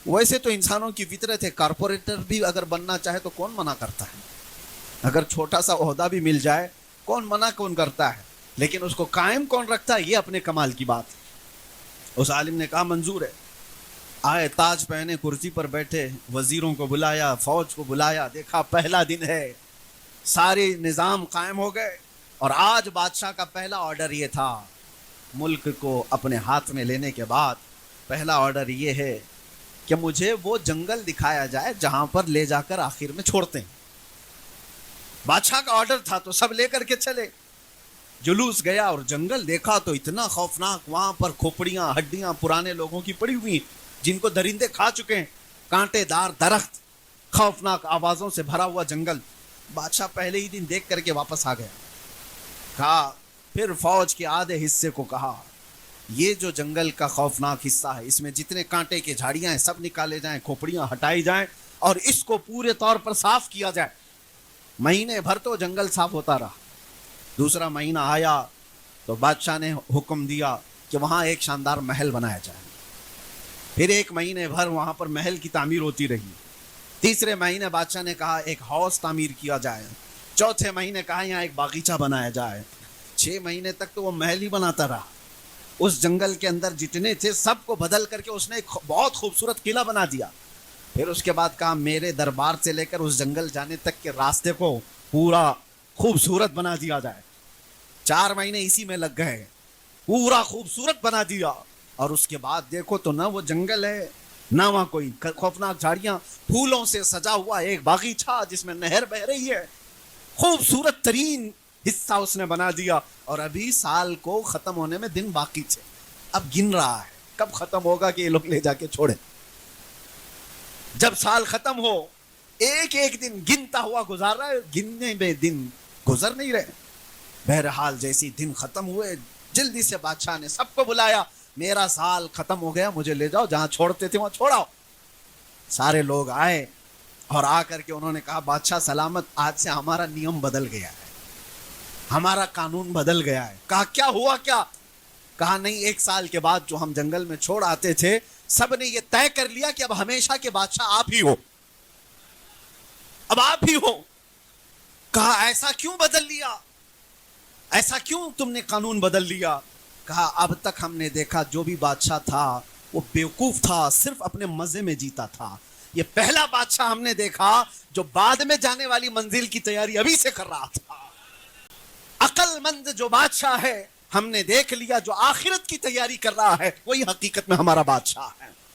ویسے تو انسانوں کی فطرت ہے، کارپوریٹر بھی اگر بننا چاہے تو کون منع کرتا ہے؟ اگر چھوٹا سا عہدہ بھی مل جائے کون منع کون کرتا ہے؟ لیکن اس کو قائم کون رکھتا ہے؟ یہ اپنے کمال کی بات ہے۔ اس عالم نے کہا منظور ہے۔ آئے تاج پہنے کرسی پر بیٹھے، وزیروں کو بلایا، فوج کو بلایا، دیکھا پہلا دن ہے، سارے نظام قائم ہو گئے، اور آج بادشاہ کا پہلا آرڈر یہ تھا، ملک کو اپنے ہاتھ میں لینے کے بعد پہلا آرڈر یہ ہے کہ مجھے وہ جنگل دکھایا جائے جہاں پر لے جا کر آخر میں چھوڑتے ہیں۔ بادشاہ کا آرڈر تھا تو سب لے کر کے چلے، جلوس گیا اور جنگل دیکھا تو اتنا خوفناک، وہاں پر کھوپڑیاں ہڈیاں پرانے لوگوں کی پڑی ہوئی جن کو درندے کھا چکے ہیں، کانٹے دار درخت، خوفناک آوازوں سے بھرا ہوا جنگل۔ بادشاہ پہلے ہی دن دیکھ کر کے واپس آ گیا۔ کہا پھر فوج کے آدھے حصے کو کہا یہ جو جنگل کا خوفناک حصہ ہے اس میں جتنے کانٹے کے جھاڑیاں ہیں سب نکالے جائیں، کھوپڑیاں ہٹائی جائیں اور اس کو پورے طور پر صاف کیا جائے۔ مہینے بھر تو جنگل صاف ہوتا رہا۔ دوسرا مہینہ آیا تو بادشاہ نے حکم دیا کہ وہاں ایک شاندار محل بنایا جائے۔ پھر ایک مہینے بھر وہاں پر محل کی تعمیر ہوتی رہی۔ تیسرے مہینے بادشاہ نے کہا ایک ہاؤس تعمیر کیا جائے۔ چوتھے مہینے کہا یہاں ایک باغیچہ بنایا جائے۔ 6 مہینے تک تو وہ محل ہی بناتا رہا۔ اس جنگل کے اندر جتنے تھے سب کو بدل کر کے اس نے ایک بہت خوبصورت قلعہ بنا دیا۔ پھر اس کے بعد کہا میرے دربار سے لے کر اس جنگل جانے تک کے راستے کو پورا خوبصورت بنا دیا جائے۔ 4 مہینے اسی میں لگ گئے، پورا خوبصورت بنا دیا۔ اور اس کے بعد دیکھو تو نہ وہ جنگل ہے نہ وہاں کوئی خوفناک جھاڑیاں، پھولوں سے سجا ہوا ایک باغیچہ جس میں نہر بہ رہی ہے، خوبصورت ترین حصہ اس نے بنا دیا۔ اور ابھی سال کو ختم ہونے میں دن باقی تھے، اب گن رہا ہے کب ختم ہوگا کہ یہ لوگ لے جا کے چھوڑے۔ جب سال ختم ہو ایک ایک دن گنتا ہوا گزار رہا ہے، گننے میں دن گزر نہیں رہے۔ بہرحال جیسی دن ختم ہوئے جلدی سے بادشاہ نے سب کو بلایا، میرا سال ختم ہو گیا، مجھے لے جاؤ، جہاں چھوڑتے تھے وہاں چھوڑاؤ۔ سارے لوگ آئے اور آ کر کے انہوں نے کہا بادشاہ سلامت، آج سے ہمارا نیم بدل گیا ہے، ہمارا قانون بدل گیا ہے۔ کہا کیا ہوا کیا؟ کہا نہیں، 1 سال کے بعد جو ہم جنگل میں چھوڑ آتے تھے سب نے یہ طے کر لیا کہ اب ہمیشہ کے بادشاہ آپ ہی ہو، اب آپ ہی ہو۔ کہا ایسا کیوں بدل لیا، ایسا کیوں تم نے قانون بدل لیا؟ کہا اب تک ہم نے دیکھا جو بھی بادشاہ تھا وہ بیوقوف تھا، صرف اپنے مزے میں جیتا تھا۔ یہ پہلا بادشاہ ہم نے دیکھا جو بعد میں جانے والی منزل کی تیاری ابھی سے کر رہا تھا۔ عقل مند جو بادشاہ ہے ہم نے دیکھ لیا، جو آخرت کی تیاری کر رہا ہے وہی حقیقت میں ہمارا بادشاہ ہے۔